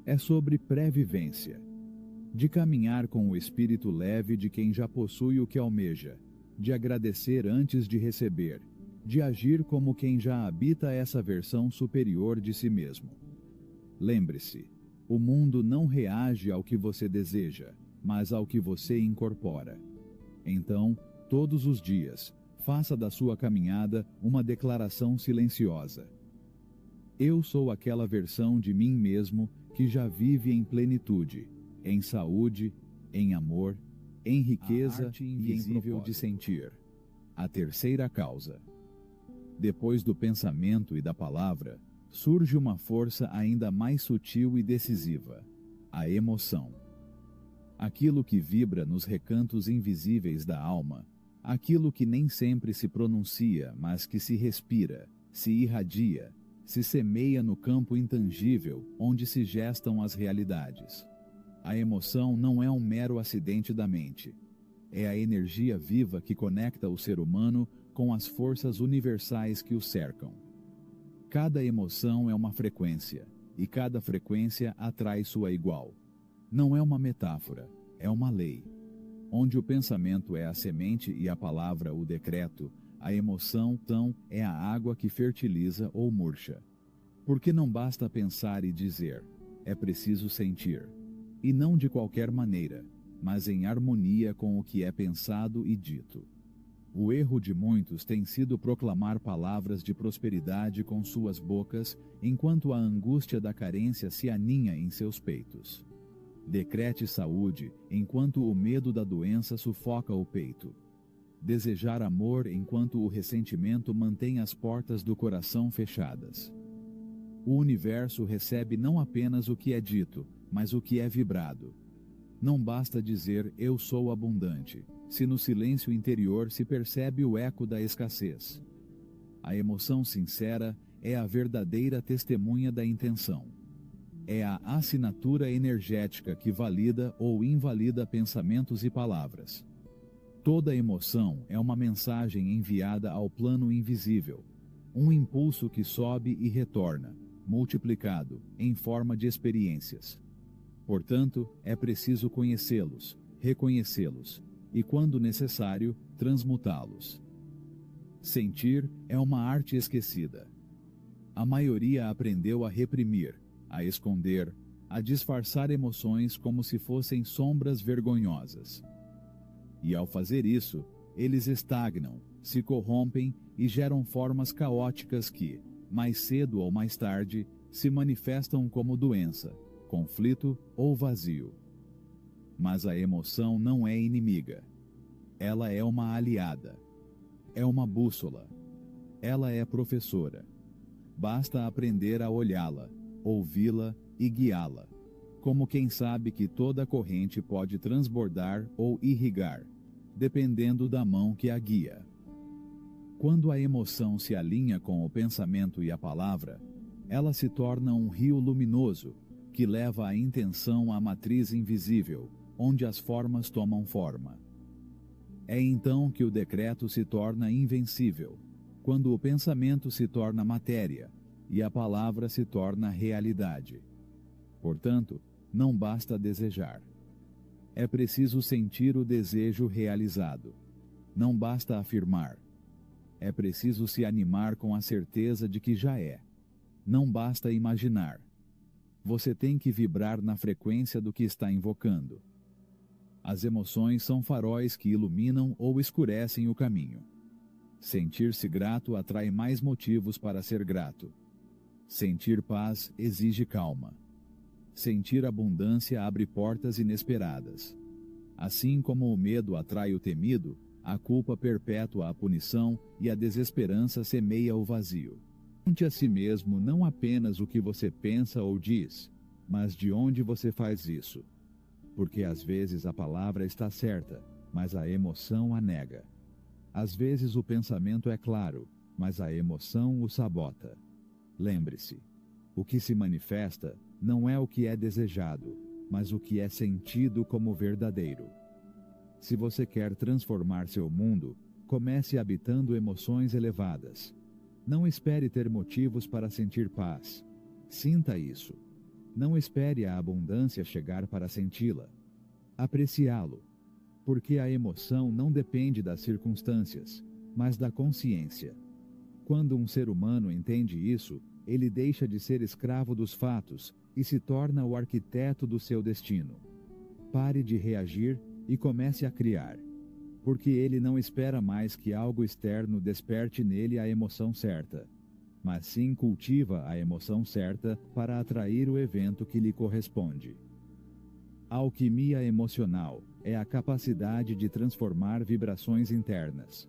É sobre pré-vivência, de caminhar com o espírito leve de quem já possui o que almeja, de agradecer antes de receber, de agir como quem já habita essa versão superior de si mesmo. Lembre-se, o mundo não reage ao que você deseja, mas ao que você incorpora. Então, todos os dias, faça da sua caminhada uma declaração silenciosa. Eu sou aquela versão de mim mesmo que já vive em plenitude, em saúde, em amor, em riqueza e em nível de sentir. A terceira causa. Depois do pensamento e da palavra, surge uma força ainda mais sutil e decisiva: a emoção. Aquilo que vibra nos recantos invisíveis da alma, aquilo que nem sempre se pronuncia, mas que se respira, se irradia, se semeia no campo intangível onde se gestam as realidades. A emoção não é um mero acidente da mente. É a energia viva que conecta o ser humano com as forças universais que o cercam. Cada emoção é uma frequência, e cada frequência atrai sua igual. Não é uma metáfora, é uma lei. Onde o pensamento é a semente e a palavra o decreto, a emoção, então, é a água que fertiliza ou murcha. Porque não basta pensar e dizer, é preciso sentir. E não de qualquer maneira, mas em harmonia com o que é pensado e dito. O erro de muitos tem sido proclamar palavras de prosperidade com suas bocas, enquanto a angústia da carência se aninha em seus peitos. Decrete saúde, enquanto o medo da doença sufoca o peito. Desejar amor enquanto o ressentimento mantém as portas do coração fechadas. O universo recebe não apenas o que é dito, mas o que é vibrado. Não basta dizer eu sou abundante, se no silêncio interior se percebe o eco da escassez. A emoção sincera é a verdadeira testemunha da intenção. É a assinatura energética que valida ou invalida pensamentos e palavras. Toda emoção é uma mensagem enviada ao plano invisível, um impulso que sobe e retorna, multiplicado, em forma de experiências. Portanto, é preciso conhecê-los, reconhecê-los, e, quando necessário, transmutá-los. Sentir é uma arte esquecida. A maioria aprendeu a reprimir, a esconder, a disfarçar emoções como se fossem sombras vergonhosas. E ao fazer isso, eles estagnam, se corrompem e geram formas caóticas que, mais cedo ou mais tarde, se manifestam como doença, conflito ou vazio. Mas a emoção não é inimiga. Ela é uma aliada. É uma bússola. Ela é professora. Basta aprender a olhá-la, ouvi-la e guiá-la, como quem sabe que toda corrente pode transbordar ou irrigar, dependendo da mão que a guia. Quando a emoção se alinha com o pensamento e a palavra, ela se torna um rio luminoso, que leva a intenção à matriz invisível, onde as formas tomam forma. É então que o decreto se torna invencível, quando o pensamento se torna matéria e a palavra se torna realidade. Portanto, não basta desejar. É preciso sentir o desejo realizado. Não basta afirmar. É preciso se animar com a certeza de que já é. Não basta imaginar. Você tem que vibrar na frequência do que está invocando. As emoções são faróis que iluminam ou escurecem o caminho. Sentir-se grato atrai mais motivos para ser grato. Sentir paz exige calma. Sentir abundância abre portas inesperadas. Assim como o medo atrai o temido, a culpa perpétua a punição e a desesperança semeia o vazio. Pergunte a si mesmo não apenas o que você pensa ou diz, mas de onde você faz isso. Porque às vezes a palavra está certa, mas a emoção a nega. Às vezes o pensamento é claro, mas a emoção o sabota. Lembre-se, o que se manifesta não é o que é desejado, mas o que é sentido como verdadeiro. Se você quer transformar seu mundo, comece habitando emoções elevadas. Não espere ter motivos para sentir paz. Sinta isso. Não espere a abundância chegar para senti-la. Apreciá-lo. Porque a emoção não depende das circunstâncias, mas da consciência. Quando um ser humano entende isso, ele deixa de ser escravo dos fatos e se torna o arquiteto do seu destino. Pare de reagir e comece a criar. Porque ele não espera mais que algo externo desperte nele a emoção certa, mas sim cultiva a emoção certa para atrair o evento que lhe corresponde. A alquimia emocional é a capacidade de transformar vibrações internas,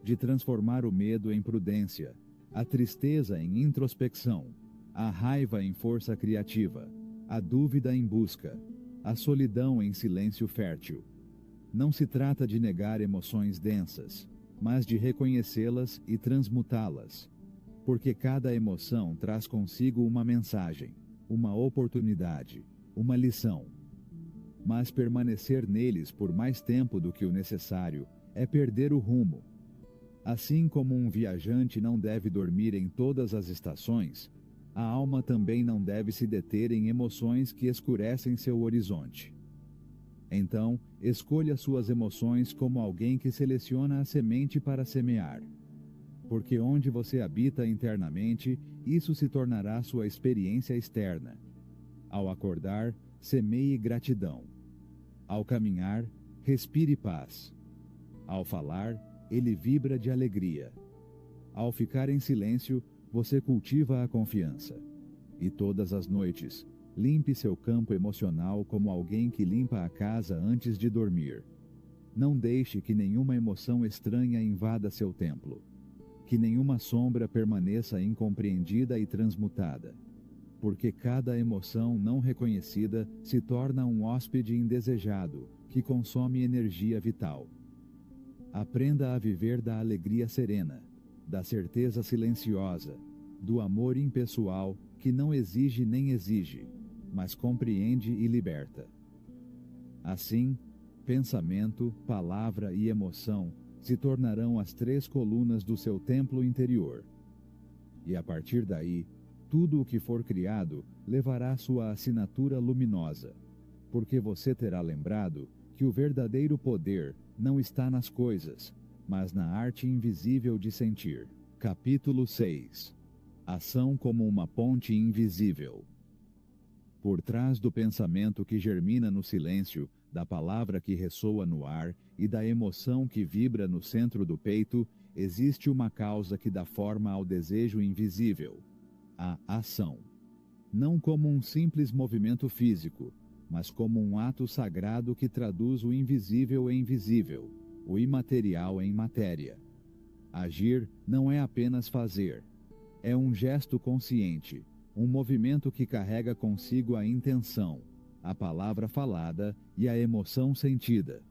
de transformar o medo em prudência, a tristeza em introspecção, a raiva em força criativa, a dúvida em busca, a solidão em silêncio fértil. Não se trata de negar emoções densas, mas de reconhecê-las e transmutá-las, porque cada emoção traz consigo uma mensagem, uma oportunidade, uma lição. Mas permanecer neles por mais tempo do que o necessário é perder o rumo. Assim como um viajante não deve dormir em todas as estações, a alma também não deve se deter em emoções que escurecem seu horizonte. Então, escolha suas emoções como alguém que seleciona a semente para semear. Porque onde você habita internamente, isso se tornará sua experiência externa. Ao acordar, semeie gratidão. Ao caminhar, respire paz. Ao falar, ele vibra de alegria. Ao ficar em silêncio, você cultiva a confiança. E todas as noites, limpe seu campo emocional como alguém que limpa a casa antes de dormir. Não deixe que nenhuma emoção estranha invada seu templo. Que nenhuma sombra permaneça incompreendida e transmutada. Porque cada emoção não reconhecida se torna um hóspede indesejado, que consome energia vital. Aprenda a viver da alegria serena, da certeza silenciosa, do amor impessoal que não exige nem exige, mas compreende e liberta. Assim, pensamento, palavra e emoção se tornarão as 3 colunas do seu templo interior. E a partir daí, tudo o que for criado levará sua assinatura luminosa, porque você terá lembrado que o verdadeiro poder não está nas coisas, mas na arte invisível de sentir. Capítulo 6. Ação como uma ponte invisível. Por trás do pensamento que germina no silêncio, da palavra que ressoa no ar e da emoção que vibra no centro do peito, existe uma causa que dá forma ao desejo invisível, a ação. Não como um simples movimento físico, mas como um ato sagrado que traduz o invisível em visível, o imaterial em matéria. Agir não é apenas fazer, é um gesto consciente, um movimento que carrega consigo a intenção, a palavra falada e a emoção sentida.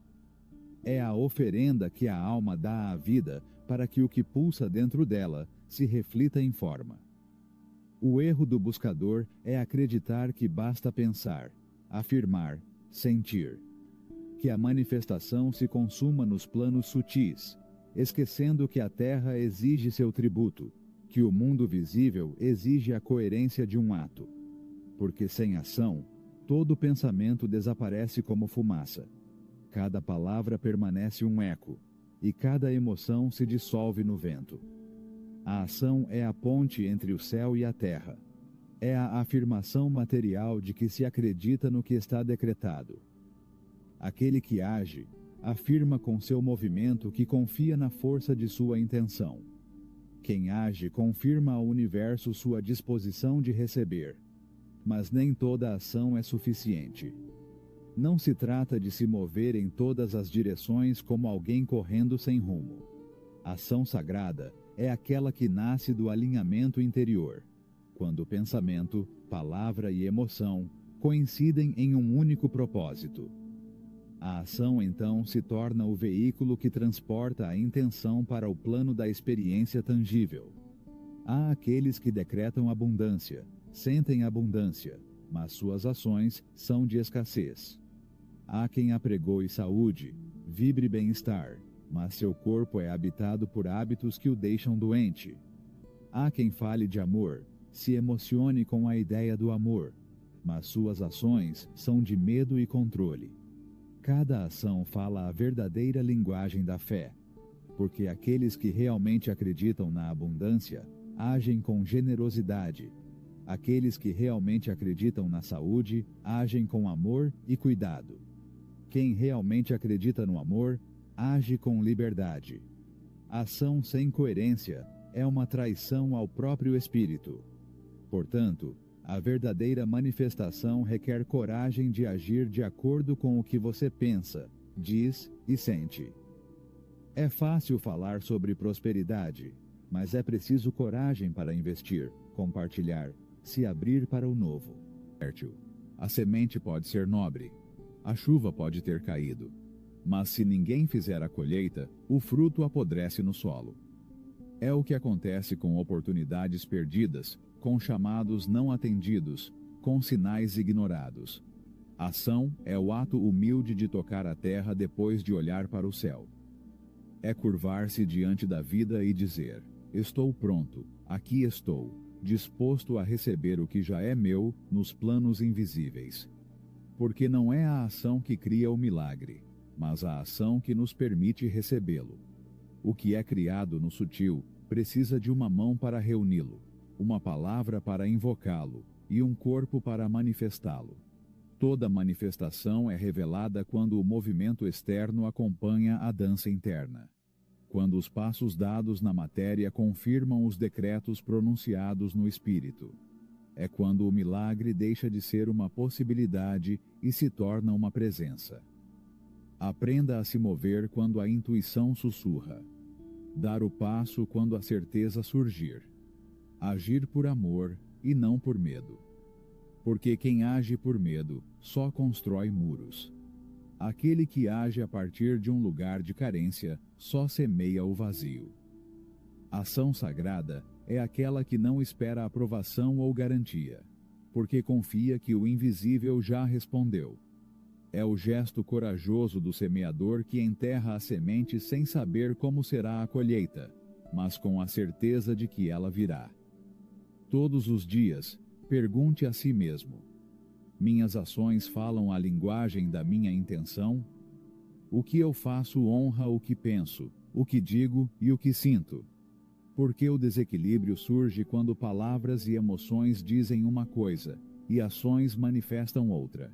É a oferenda que a alma dá à vida para que o que pulsa dentro dela se reflita em forma. O erro do buscador é acreditar que basta pensar, afirmar, sentir. Que a manifestação se consuma nos planos sutis, esquecendo que a terra exige seu tributo, que o mundo visível exige a coerência de um ato. Porque sem ação, todo pensamento desaparece como fumaça. Cada palavra permanece um eco, e cada emoção se dissolve no vento. A ação é a ponte entre o céu e a terra. É a afirmação material de que se acredita no que está decretado. Aquele que age, afirma com seu movimento que confia na força de sua intenção. Quem age confirma ao universo sua disposição de receber. Mas nem toda ação é suficiente. Não se trata de se mover em todas as direções como alguém correndo sem rumo. Ação sagrada é aquela que nasce do alinhamento interior, quando o pensamento, palavra e emoção coincidem em um único propósito. A ação, então, se torna o veículo que transporta a intenção para o plano da experiência tangível. Há aqueles que decretam abundância, sentem abundância, mas suas ações são de escassez. Há quem apregoe saúde, vibre bem-estar, mas seu corpo é habitado por hábitos que o deixam doente. Há quem fale de amor, se emocione com a ideia do amor, mas suas ações são de medo e controle. Cada ação fala a verdadeira linguagem da fé, porque aqueles que realmente acreditam na abundância agem com generosidade. Aqueles que realmente acreditam na saúde agem com amor e cuidado. Quem realmente acredita no amor age com liberdade. Ação sem coerência é uma traição ao próprio espírito. Portanto, a verdadeira manifestação requer coragem de agir de acordo com o que você pensa, diz e sente. É fácil falar sobre prosperidade, mas é preciso coragem para investir, compartilhar, se abrir para o novo. Fértil. A semente pode ser nobre, a chuva pode ter caído, mas se ninguém fizer a colheita, o fruto apodrece no solo. É o que acontece com oportunidades perdidas, com chamados não atendidos, com sinais ignorados. Ação é o ato humilde de tocar a terra depois de olhar para o céu. É curvar-se diante da vida e dizer: estou pronto, aqui estou, disposto a receber o que já é meu nos planos invisíveis. Porque não é a ação que cria o milagre, mas a ação que nos permite recebê-lo. O que é criado no sutil precisa de uma mão para reuni-lo, uma palavra para invocá-lo e um corpo para manifestá-lo. Toda manifestação é revelada quando o movimento externo acompanha a dança interna. Quando os passos dados na matéria confirmam os decretos pronunciados no espírito. É quando o milagre deixa de ser uma possibilidade e se torna uma presença. Aprenda a se mover quando a intuição sussurra. Dar o passo quando a certeza surgir. Agir por amor e não por medo. Porque quem age por medo só constrói muros. Aquele que age a partir de um lugar de carência só semeia o vazio. Ação sagrada é aquela que não espera aprovação ou garantia, porque confia que o invisível já respondeu. É o gesto corajoso do semeador que enterra a semente sem saber como será a colheita, mas com a certeza de que ela virá. Todos os dias, pergunte a si mesmo: minhas ações falam a linguagem da minha intenção? O que eu faço honra o que penso, o que digo e o que sinto? Porque o desequilíbrio surge quando palavras e emoções dizem uma coisa e ações manifestam outra.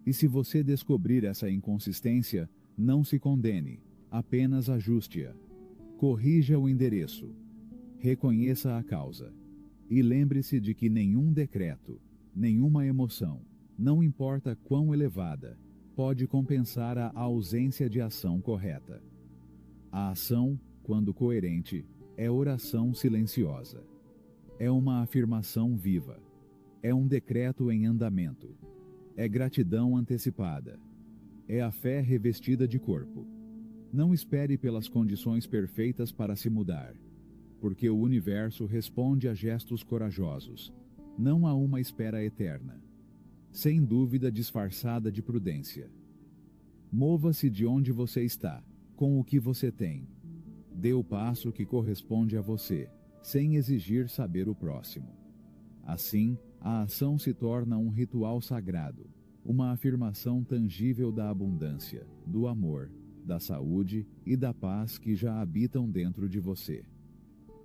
E se você descobrir essa inconsistência, não se condene, apenas ajuste-a. Corrija o endereço. Reconheça a causa. E lembre-se de que nenhum decreto, nenhuma emoção, não importa quão elevada, pode compensar a ausência de ação correta. A ação, quando coerente, é oração silenciosa. É uma afirmação viva. É um decreto em andamento. É gratidão antecipada. É a fé revestida de corpo. Não espere pelas condições perfeitas para se mudar, porque o universo responde a gestos corajosos, não a uma espera eterna, sem dúvida disfarçada de prudência. Mova-se de onde você está, com o que você tem. Dê o passo que corresponde a você, sem exigir saber o próximo. Assim, a ação se torna um ritual sagrado, uma afirmação tangível da abundância, do amor, da saúde e da paz que já habitam dentro de você.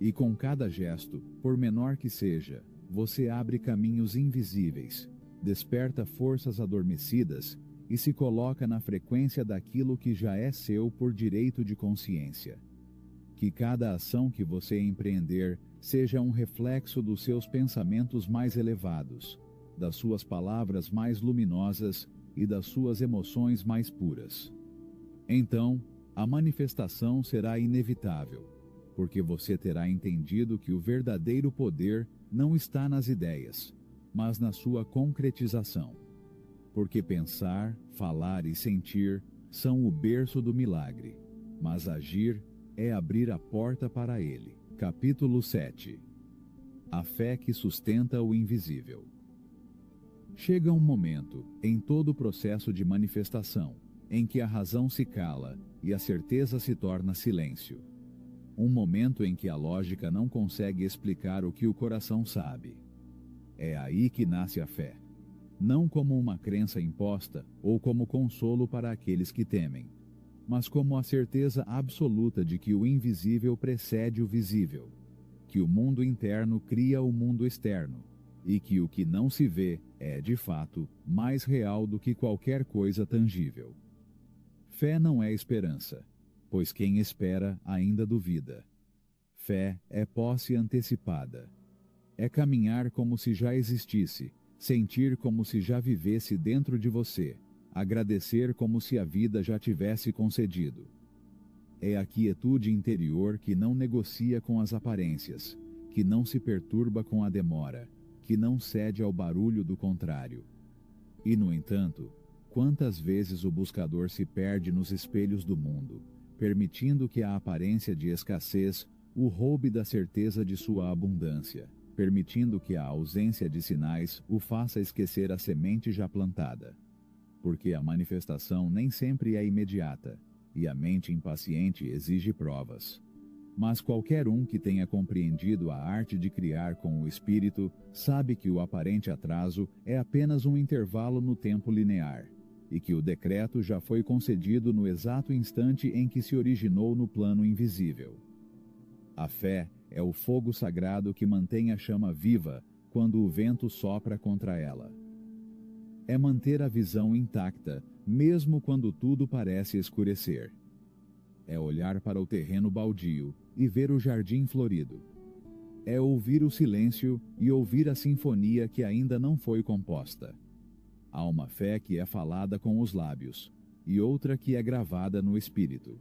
E com cada gesto, por menor que seja, você abre caminhos invisíveis, desperta forças adormecidas e se coloca na frequência daquilo que já é seu por direito de consciência. Que cada ação que você empreender seja um reflexo dos seus pensamentos mais elevados, das suas palavras mais luminosas e das suas emoções mais puras. Então, a manifestação será inevitável, porque você terá entendido que o verdadeiro poder não está nas ideias, mas na sua concretização. Porque pensar, falar e sentir são o berço do milagre, mas agir é abrir a porta para ele. Capítulo 7. A fé que sustenta o invisível. Chega um momento, em todo o processo de manifestação, em que a razão se cala e a certeza se torna silêncio. Um momento em que a lógica não consegue explicar o que o coração sabe. É aí que nasce a fé. não como uma crença imposta ou como consolo para aqueles que temem, mas como a certeza absoluta de que o invisível precede o visível, que o mundo interno cria o mundo externo, e que o que não se vê é, de fato, mais real do que qualquer coisa tangível. Fé não é esperança, pois quem espera ainda duvida. Fé é posse antecipada. É caminhar como se já existisse, sentir como se já vivesse dentro de você, agradecer como se a vida já tivesse concedido. É a quietude interior que não negocia com as aparências, que não se perturba com a demora, que não cede ao barulho do contrário. E, no entanto, quantas vezes o buscador se perde nos espelhos do mundo, permitindo que a aparência de escassez o roube da certeza de sua abundância, permitindo que a ausência de sinais o faça esquecer a semente já plantada. Porque a manifestação nem sempre é imediata, e a mente impaciente exige provas. Mas qualquer um que tenha compreendido a arte de criar com o espírito sabe que o aparente atraso é apenas um intervalo no tempo linear, e que o decreto já foi concedido no exato instante em que se originou no plano invisível. A fé é o fogo sagrado que mantém a chama viva quando o vento sopra contra ela. É manter a visão intacta, mesmo quando tudo parece escurecer. É olhar para o terreno baldio e ver o jardim florido. É ouvir o silêncio e ouvir a sinfonia que ainda não foi composta. Há uma fé que é falada com os lábios, e outra que é gravada no espírito.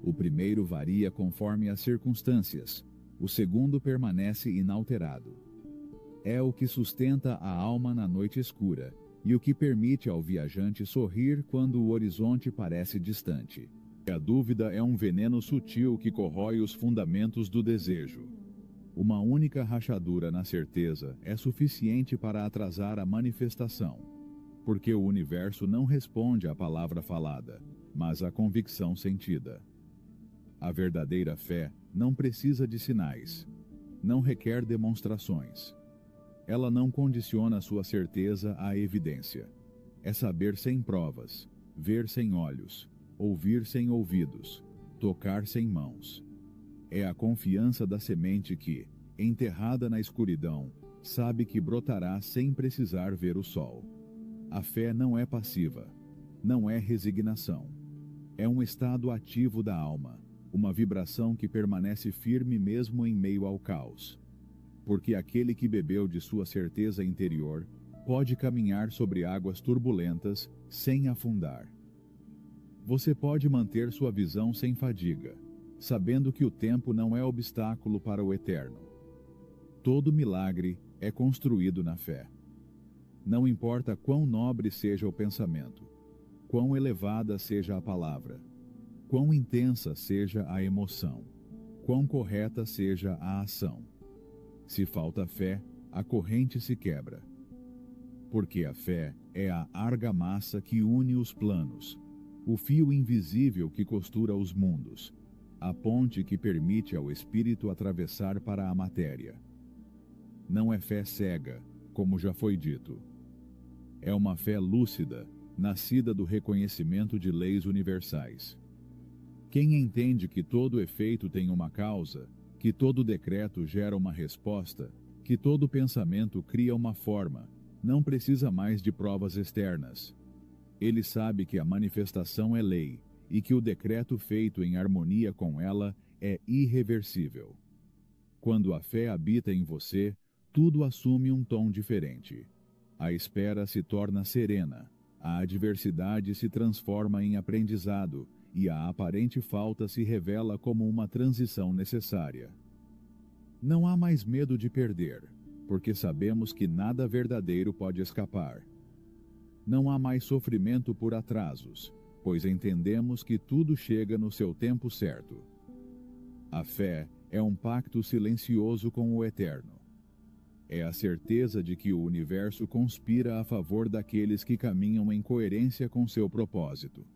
O primeiro varia conforme as circunstâncias, o segundo permanece inalterado. É o que sustenta a alma na noite escura, e o que permite ao viajante sorrir quando o horizonte parece distante. A dúvida é um veneno sutil que corrói os fundamentos do desejo. Uma única rachadura na certeza é suficiente para atrasar a manifestação, porque o universo não responde à palavra falada, mas à convicção sentida. A verdadeira fé não precisa de sinais, não requer demonstrações. Ela não condiciona sua certeza à evidência. É saber sem provas, ver sem olhos, ouvir sem ouvidos, tocar sem mãos. É a confiança da semente que, enterrada na escuridão, sabe que brotará sem precisar ver o sol. A fé não é passiva, não é resignação. É um estado ativo da alma, uma vibração que permanece firme mesmo em meio ao caos. Porque aquele que bebeu de sua certeza interior pode caminhar sobre águas turbulentas sem afundar. Você pode manter sua visão sem fadiga, sabendo que o tempo não é obstáculo para o eterno. Todo milagre é construído na fé. Não importa quão nobre seja o pensamento, quão elevada seja a palavra, quão intensa seja a emoção, quão correta seja a ação. Se falta fé, a corrente se quebra. Porque a fé é a argamassa que une os planos, o fio invisível que costura os mundos, a ponte que permite ao espírito atravessar para a matéria. Não é fé cega, como já foi dito. É uma fé lúcida, nascida do reconhecimento de leis universais. Quem entende que todo efeito tem uma causa, que todo decreto gera uma resposta, que todo pensamento cria uma forma, não precisa mais de provas externas. Ele sabe que a manifestação é lei e que o decreto feito em harmonia com ela é irreversível. Quando a fé habita em você, tudo assume um tom diferente. A espera se torna serena, a adversidade se transforma em aprendizado e a aparente falta se revela como uma transição necessária. Não há mais medo de perder, porque sabemos que nada verdadeiro pode escapar. Não há mais sofrimento por atrasos, pois entendemos que tudo chega no seu tempo certo. A fé é um pacto silencioso com o Eterno. É a certeza de que o universo conspira a favor daqueles que caminham em coerência com seu propósito.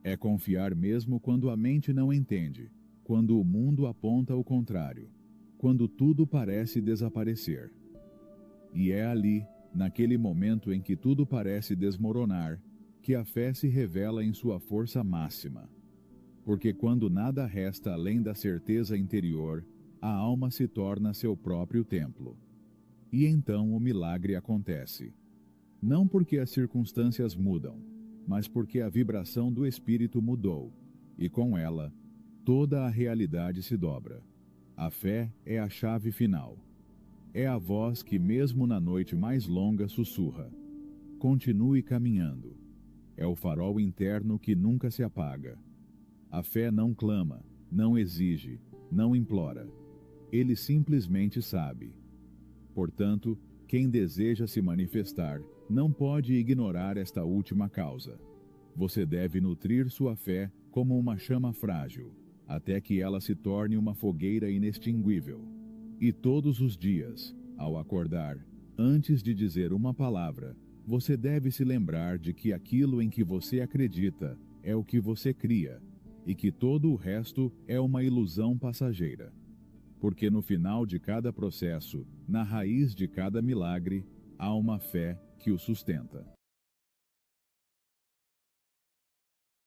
É confiar mesmo quando a mente não entende, quando o mundo aponta o contrário, quando tudo parece desaparecer. E é ali, naquele momento em que tudo parece desmoronar, que a fé se revela em sua força máxima. Porque quando nada resta além da certeza interior, a alma se torna seu próprio templo. E então o milagre acontece. Não porque as circunstâncias mudam, mas porque a vibração do espírito mudou, e com ela, toda a realidade se dobra. A fé é a chave final. É a voz que mesmo na noite mais longa sussurra: continue caminhando. É o farol interno que nunca se apaga. A fé não clama, não exige, não implora. Ele simplesmente sabe. Portanto, quem deseja se manifestar não pode ignorar esta última causa. Você deve nutrir sua fé como uma chama frágil, até que ela se torne uma fogueira inextinguível. E todos os dias, ao acordar, antes de dizer uma palavra, você deve se lembrar de que aquilo em que você acredita é o que você cria, e que todo o resto é uma ilusão passageira. Porque no final de cada processo, na raiz de cada milagre, há uma fé que o sustenta.